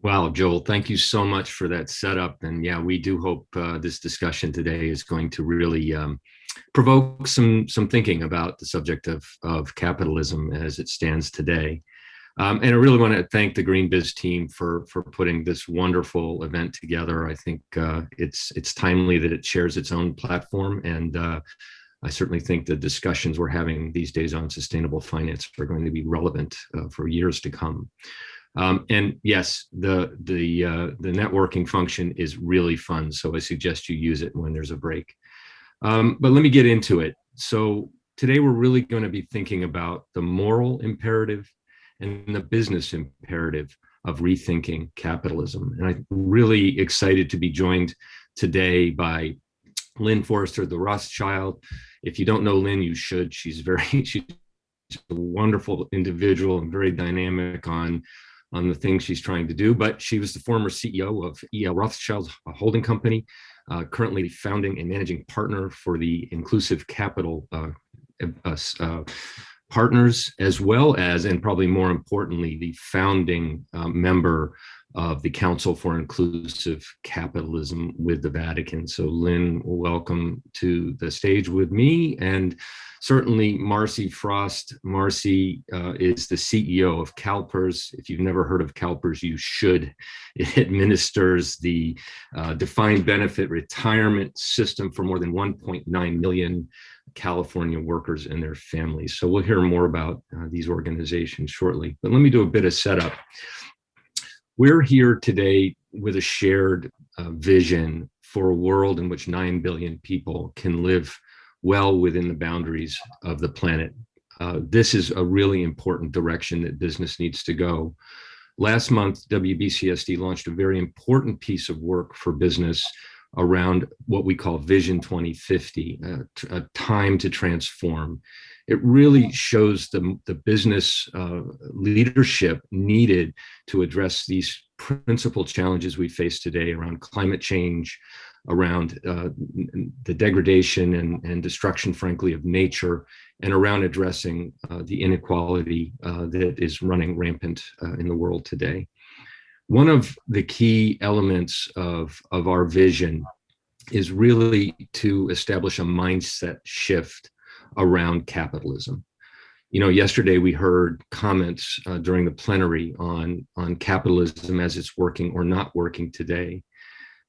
Wow, Joel, thank you so much for that setup. And yeah, we do hope this discussion today is going to really provoke some thinking about the subject of capitalism as it stands today. And I really want to thank the Green Biz team for putting this wonderful event together. I think it's timely that it shares its own platform, and I certainly think the discussions we're having these days on sustainable finance are going to be relevant for years to come. And yes, the networking function is really fun, so I suggest you use it when there's a break. But let me get into it. So today we're really going to be thinking about the moral imperative and the business imperative of rethinking capitalism. And I'm really excited to be joined today by Lynn Forrester, the Rothschild. If you don't know Lynn, you should. She's a wonderful individual and very dynamic on the things she's trying to do. But she was the former CEO of E.L. Rothschild, a holding company, currently founding and managing partner for the Inclusive Capital partners, as well as, and probably more importantly, the founding member of the Council for Inclusive Capitalism with the Vatican. So Lynn, welcome to the stage with me. And certainly Marcie Frost. Marcie is the CEO of CalPERS. If you've never heard of CalPERS, you should. It administers the defined benefit retirement system for more than 1.9 million California workers and their families. So we'll hear more about these organizations shortly. But let me do a bit of setup. We're here today with a shared vision for a world in which 9 billion people can live well within the boundaries of the planet. This is a really important direction that business needs to go. Last month, WBCSD launched a very important piece of work for business around what we call Vision 2050, a time to transform. It really shows the business leadership needed to address these principal challenges we face today around climate change, around the degradation and destruction, frankly, of nature, and around addressing the inequality that is running rampant in the world today. One of the key elements of our vision is really to establish a mindset shift around capitalism. You know, yesterday we heard comments during the plenary on capitalism as it's working or not working today.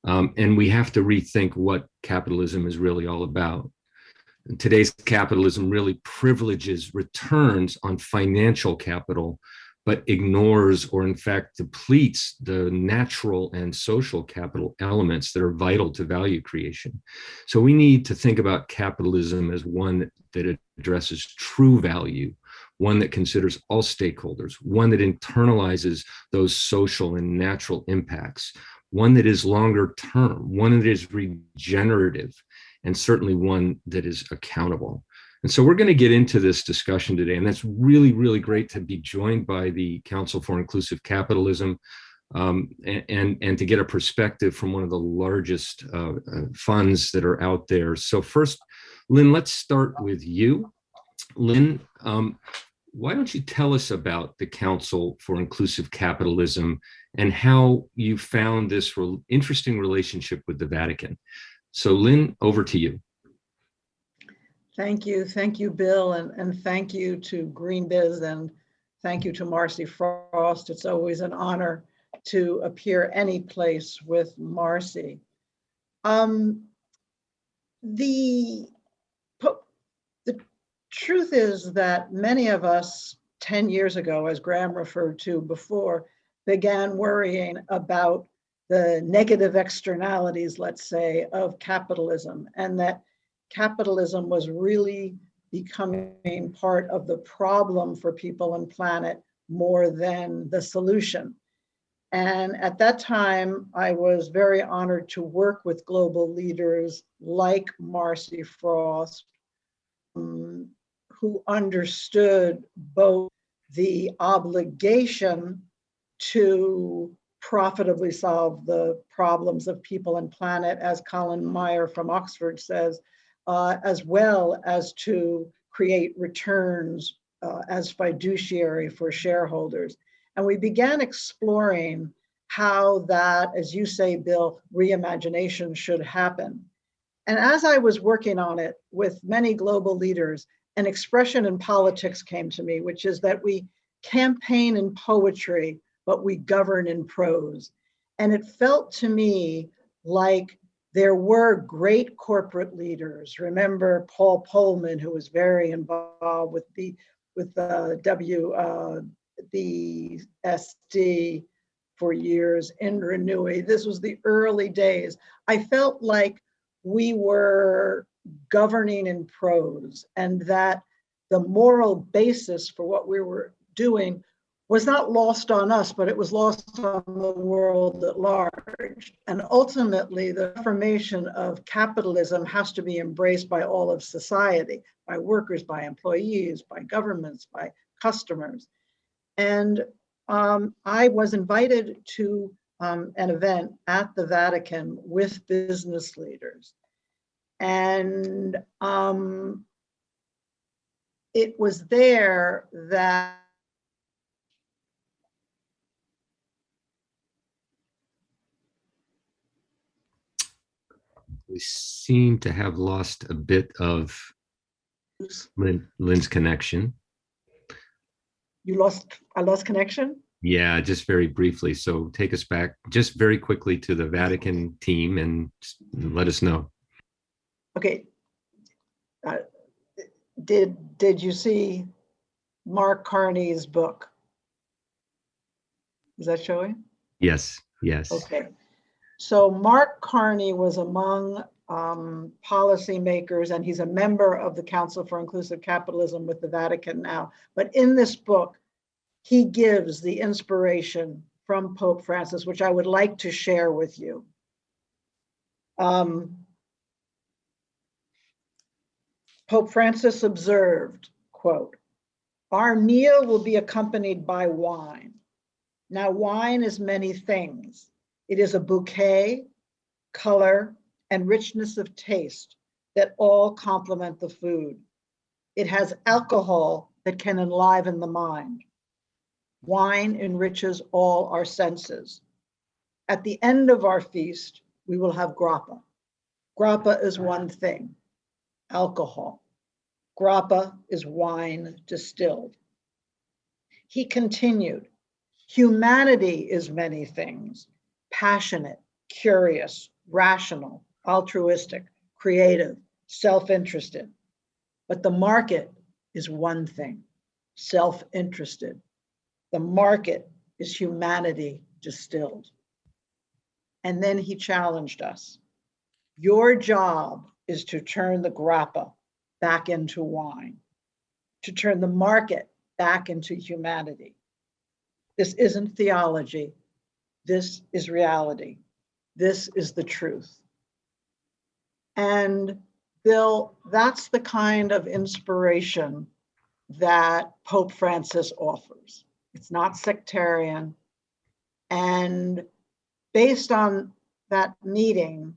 And we have to rethink what capitalism is really all about. And today's capitalism really privileges returns on financial capital, but ignores or in fact depletes the natural and social capital elements that are vital to value creation. So we need to think about capitalism as one that addresses true value, one that considers all stakeholders, one that internalizes those social and natural impacts, one that is longer term, one that is regenerative, and certainly one that is accountable. And so we're going to get into this discussion today, and that's really, really great to be joined by the Council for Inclusive Capitalism and to get a perspective from one of the largest funds that are out there. So first, Lynn, let's start with you. Lynn, why don't you tell us about the Council for Inclusive Capitalism and how you found this interesting relationship with the Vatican? So Lynn, over to you. Thank you, Bill, and thank you to Green Biz, and thank you to Marcie Frost. It's always an honor to appear any place with Marcie. The truth is that many of us 10 years ago, as Graham referred to before, began worrying about the negative externalities, let's say, of capitalism, and that capitalism was really becoming part of the problem for people and planet more than the solution. And at that time, I was very honored to work with global leaders like Marcie Frost, who understood both the obligation to profitably solve the problems of people and planet, as Colin Meyer from Oxford says, as well as to create returns as fiduciary for shareholders. And we began exploring how that, as you say, Bill, reimagination should happen. And as I was working on it with many global leaders, an expression in politics came to me, which is that we campaign in poetry, but we govern in prose. And it felt to me like there were great corporate leaders. Remember Paul Polman, who was very involved with the WBCSD for years, Indra Nooyi. This was the early days. I felt like we were governing in prose, and that the moral basis for what we were doing was not lost on us, but it was lost on the world at large. And ultimately, the affirmation of capitalism has to be embraced by all of society, by workers, by employees, by governments, by customers. And I was invited to an event at the Vatican with business leaders. And it was there that we seem to have lost a bit of Lynn's connection. I lost connection? Yeah, just very briefly. So take us back just very quickly to the Vatican team and let us know. Okay. Did you see Mark Carney's book? Is that showing? Yes, yes. Okay. So Mark Carney was among policymakers, and he's a member of the Council for Inclusive Capitalism with the Vatican now. But in this book, he gives the inspiration from Pope Francis, which I would like to share with you. Pope Francis observed, quote, "Our meal will be accompanied by wine. Now, wine is many things. It is a bouquet, color, and richness of taste that all complement the food. It has alcohol that can enliven the mind. Wine enriches all our senses. At the end of our feast, we will have grappa. Grappa is one thing, alcohol. Grappa is wine distilled." He continued, "Humanity is many things, passionate, curious, rational, altruistic, creative, self-interested. But the market is one thing, self-interested. The market is humanity distilled." And then he challenged us. Your job is to turn the grappa back into wine, to turn the market back into humanity. This isn't theology. This is reality. This is the truth. And Bill, that's the kind of inspiration that Pope Francis offers. It's not sectarian. And based on that meeting,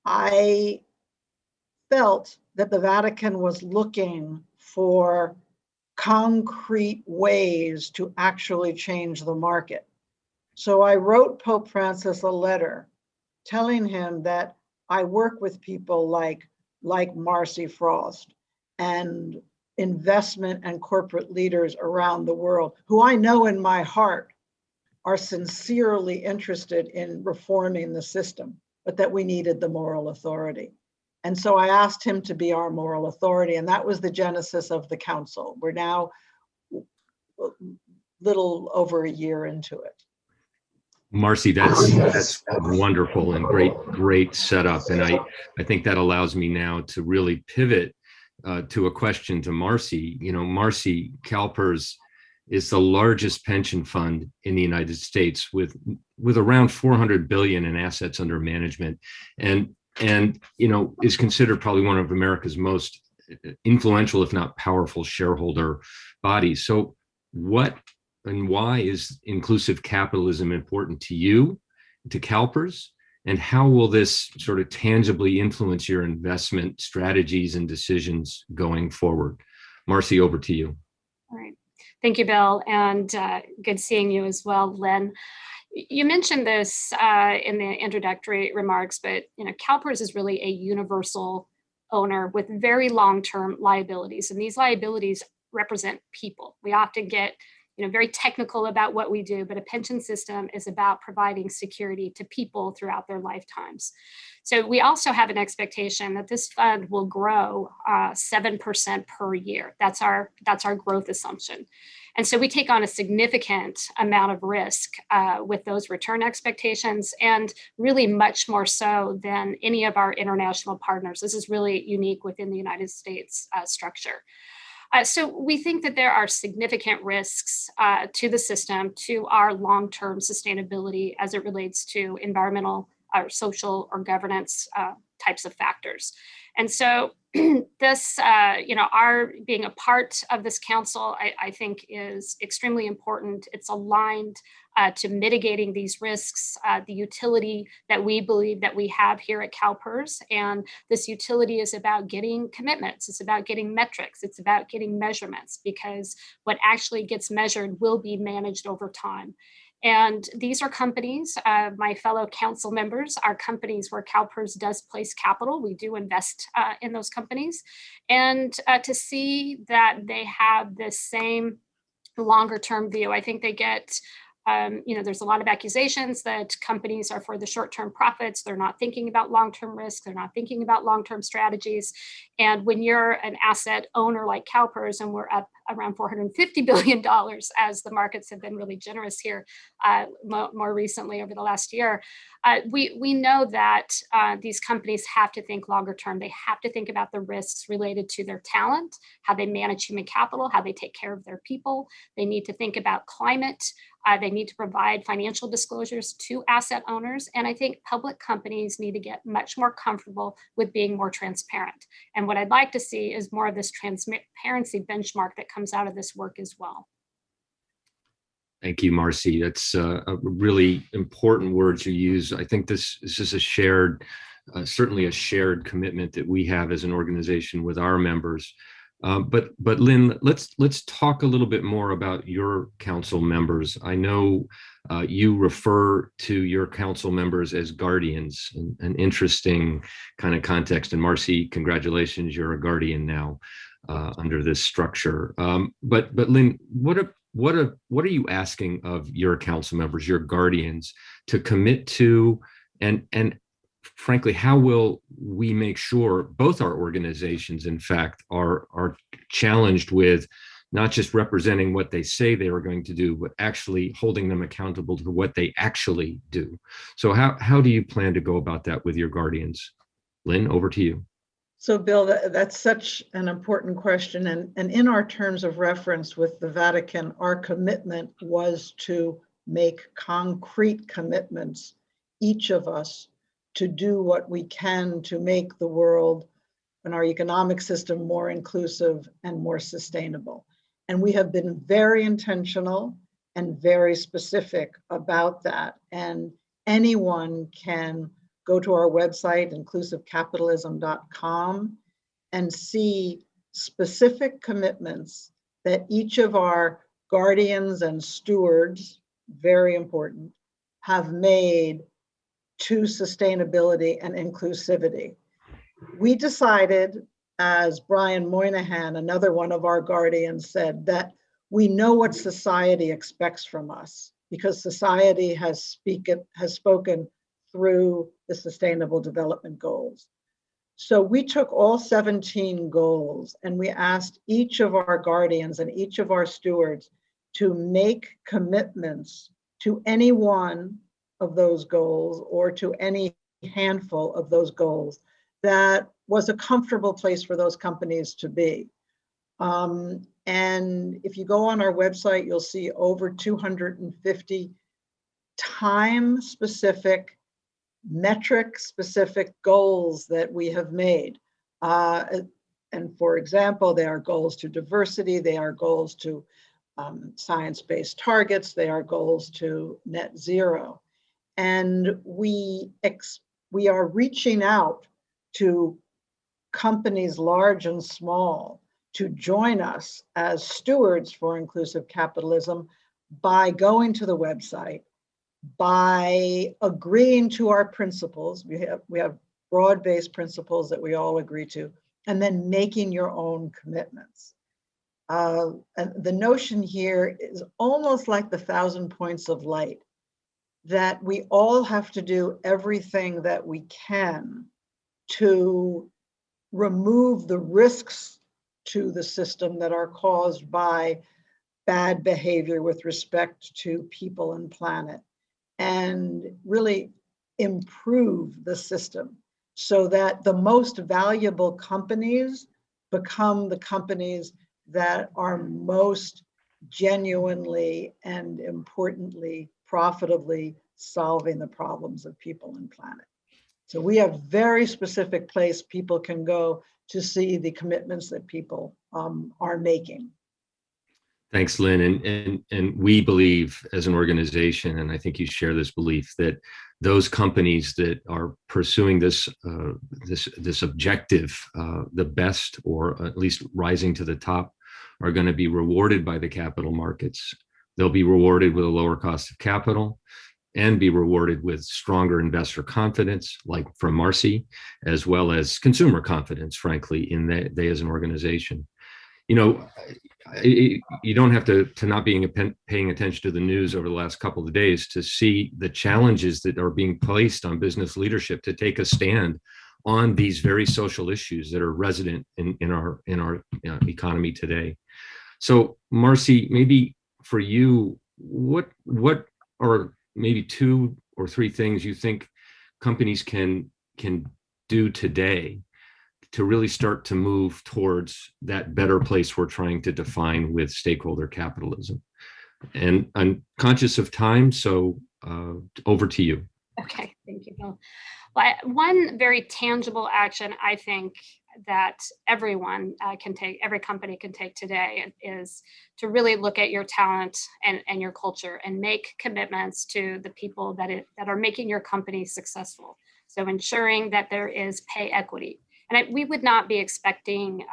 I felt that the Vatican was looking for concrete ways to actually change the market. So I wrote Pope Francis a letter telling him that I work with people like Marcie Frost and investment and corporate leaders around the world who I know in my heart are sincerely interested in reforming the system, but that we needed the moral authority. And so I asked him to be our moral authority, and that was the genesis of the council. We're now a little over a year into it. Marcie, that's wonderful and great setup. And I think that allows me now to really pivot to a question to Marcie. You know, Marcie, CalPERS is the largest pension fund in the United States with around 400 billion in assets under management, and you know, is considered probably one of America's most influential, if not powerful, shareholder bodies. So what and why is inclusive capitalism important to you, to CalPERS, and how will this sort of tangibly influence your investment strategies and decisions going forward? Marcie, over to you. All right. Thank you, Bill, and good seeing you as well, Lynn. You mentioned this in the introductory remarks, but CalPERS is really a universal owner with very long-term liabilities, and these liabilities represent people. We often get very technical about what we do, but a pension system is about providing security to people throughout their lifetimes. So we also have an expectation that this fund will grow 7% per year. That's our growth assumption. And so we take on a significant amount of risk with those return expectations, and really much more so than any of our international partners. This is really unique within the United States structure. So we think that there are significant risks to the system, to our long-term sustainability as it relates to environmental or social or governance types of factors. And so this, our being a part of this council, I think is extremely important. It's aligned to mitigating these risks, the utility that we believe that we have here at CalPERS. And this utility is about getting commitments. It's about getting metrics. It's about getting measurements, because what actually gets measured will be managed over time. And these are companies, my fellow council members, are companies where CalPERS does place capital. We do invest in those companies. And to see that they have the same longer term view, I think they get, there's a lot of accusations that companies are for the short-term profits. They're not thinking about long-term risk. They're not thinking about long-term strategies. And when you're an asset owner like CalPERS, and we're up around $450 billion as the markets have been really generous here more recently over the last year, we know that these companies have to think longer term. They have to think about the risks related to their talent, how they manage human capital, how they take care of their people. They need to think about climate. They need to provide financial disclosures to asset owners. And I think public companies need to get much more comfortable with being more transparent. And what I'd like to see is more of this transparency benchmark that comes out of this work as well. Thank you, Marcie. That's a really important words you use. I think this is just a shared, certainly a shared commitment that we have as an organization with our members. But Lynn, let's talk a little bit more about your council members. I know you refer to your council members as guardians, an interesting kind of context. And Marcie, congratulations, you're a guardian now under this structure. But Lynn, what are you asking of your council members, your guardians, to commit to, and frankly, how will we make sure both our organizations, in fact, are challenged with not just representing what they say they are going to do, but actually holding them accountable to what they actually do? So how do you plan to go about that with your guardians? Lynn, over to you. So Bill, that's such an important question. And in our terms of reference with the Vatican, our commitment was to make concrete commitments, each of us, to do what we can to make the world and our economic system more inclusive and more sustainable. And we have been very intentional and very specific about that. And anyone can go to our website, inclusivecapitalism.com, and see specific commitments that each of our guardians and stewards, very important, have made to sustainability and inclusivity. We decided, as Brian Moynihan, another one of our guardians, said, that we know what society expects from us because society has spoken through the Sustainable Development Goals. So we took all 17 goals and we asked each of our guardians and each of our stewards to make commitments to any one of those goals or to any handful of those goals that was a comfortable place for those companies to be. And if you go on our website, you'll see over 250 time-specific, metric-specific goals that we have made. And for example, they are goals to diversity, they are goals to science-based targets, they are goals to net zero. And we are reaching out to companies large and small to join us as stewards for inclusive capitalism by going to the website, by agreeing to our principles. We have broad-based principles that we all agree to, and then making your own commitments. And the notion here is almost like the 1,000 points of light, that we all have to do everything that we can to remove the risks to the system that are caused by bad behavior with respect to people and planet, and really improve the system so that the most valuable companies become the companies that are most genuinely and importantly, profitably solving the problems of people and planet. So we have very specific place people can go to see the commitments that people are making. Thanks, Lynn. And we believe as an organization, and I think you share this belief, that those companies that are pursuing this objective, the best, or at least rising to the top, are going to be rewarded by the capital markets. They'll be rewarded with a lower cost of capital and be rewarded with stronger investor confidence, like from Marcie, as well as consumer confidence, frankly, in they as an organization. You know, you don't have to not paying attention to the news over the last couple of days to see the challenges that are being placed on business leadership to take a stand on these very social issues that are resident in our economy today. So, Marcie, maybe for you, what are maybe 2 or 3 things you think companies can do today to really start to move towards that better place we're trying to define with stakeholder capitalism? And I'm conscious of time, so over to you. Okay, thank you, Bill. Well, one very tangible action I think that everyone can take, every company can take today, is to really look at your talent and your culture and make commitments to the people that are making your company successful. So ensuring that there is pay equity. And we would not be expecting,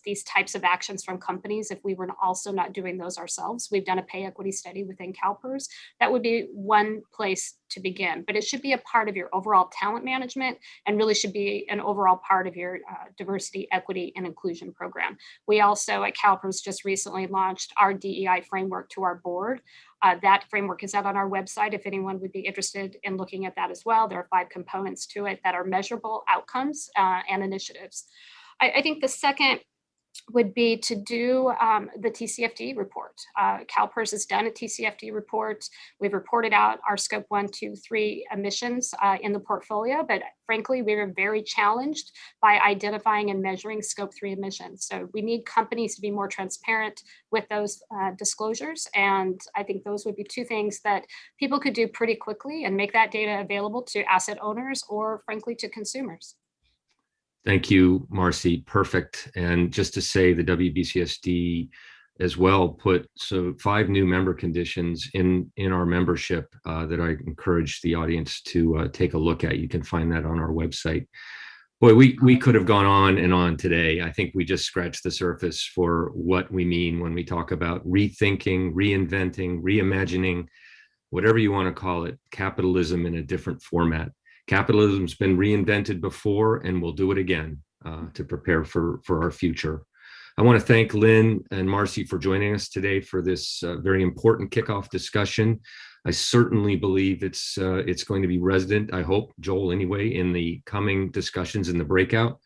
these types of actions from companies if we were also not doing those ourselves. We've done a pay equity study within CalPERS. That would be one place to begin, but it should be a part of your overall talent management and really should be an overall part of your diversity, equity, and inclusion program. We also at CalPERS just recently launched our DEI framework to our board. That framework is out on our website if anyone would be interested in looking at that as well. There are 5 components to it that are measurable outcomes and initiatives. I think the second would be to do the TCFD report. CalPERS has done a TCFD report. We've reported out our scope 1, 2, 3 emissions in the portfolio, but frankly, we were very challenged by identifying and measuring scope 3 emissions. So we need companies to be more transparent with those disclosures. And I think those would be 2 things that people could do pretty quickly and make that data available to asset owners or frankly to consumers. Thank you, Marcie. Perfect. And just to say, the WBCSD as well put 5 new member conditions in our membership that I encourage the audience to take a look at. You can find that on our website. Boy, we could have gone on and on today. I think we just scratched the surface for what we mean when we talk about rethinking, reinventing, reimagining, whatever you want to call it, capitalism in a different format. Capitalism's been reinvented before, and we'll do it again to prepare for our future. I want to thank Lynn and Marcie for joining us today for this very important kickoff discussion. I certainly believe it's going to be resident, I hope, Joel anyway, in the coming discussions in the breakout.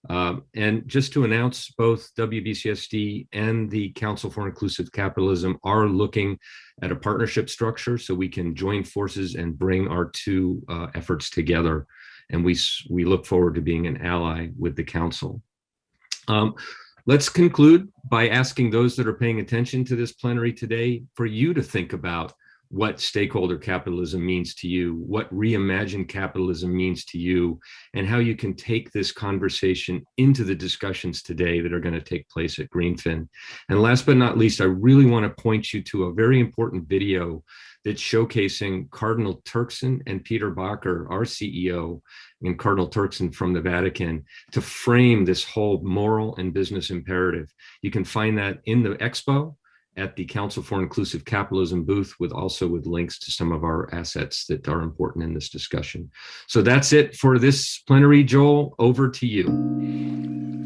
And just to announce, both WBCSD and the Council for Inclusive Capitalism are looking at a partnership structure so we can join forces and bring our 2 efforts together. And we look forward to being an ally with the Council. Let's conclude by asking those that are paying attention to this plenary today for you to think about what stakeholder capitalism means to you, what reimagined capitalism means to you, and how you can take this conversation into the discussions today that are going to take place at Greenfin. And last but not least, I really want to point you to a very important video that's showcasing Cardinal Turkson and Peter Bacher, our CEO, and Cardinal Turkson from the Vatican, to frame this whole moral and business imperative. You can find that in the expo, at the Council for Inclusive Capitalism booth, with links to some of our assets that are important in this discussion. So that's it for this plenary. Joel, over to you.